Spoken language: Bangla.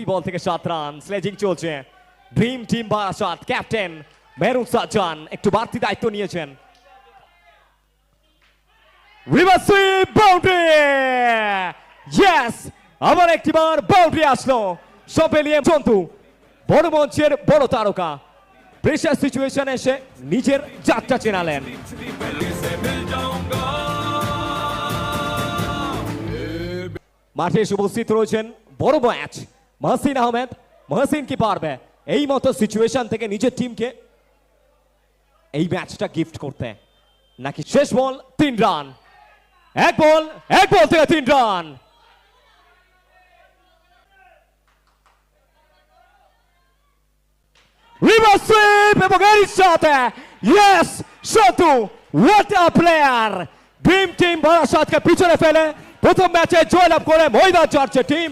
প্রতি বল থেকে 7 রান। স্লেজিং চলছে। Dream team Barasat captain Mehrun Sajjan একটু বাড়তি দায়িত্ব নিয়েছেন। রিভার্স সুইপ বাউন্ডারি, ইয়েস, আবার একটিবার বাউন্ডারি আসলো। সব মিলিয়ে জন্তু বড় মঞ্চের বড় তারকা প্রেসার সিচুয়েশনে এসে নিজের যাত্রা চেনালেন। মাঠে এসে উপস্থিত রয়েছেন বড় ম্যাচ মহসিন আহমেদ। মহসিন কি পারবে এই মতো সিচুয়েশন থেকে নিজের টিমকে এই ম্যাচটা গিফট করতে, নাকি শেষ বল 3 রান, এক বল থেকে 3 রান। রিভার্স সুইপ এবং এর সাথে yes Santu, what a player. Dream team বারাসাতকে পিছনে ফেলে প্রথম ম্যাচে জয়লাভ করে ময়দান ছাড়ছে টিম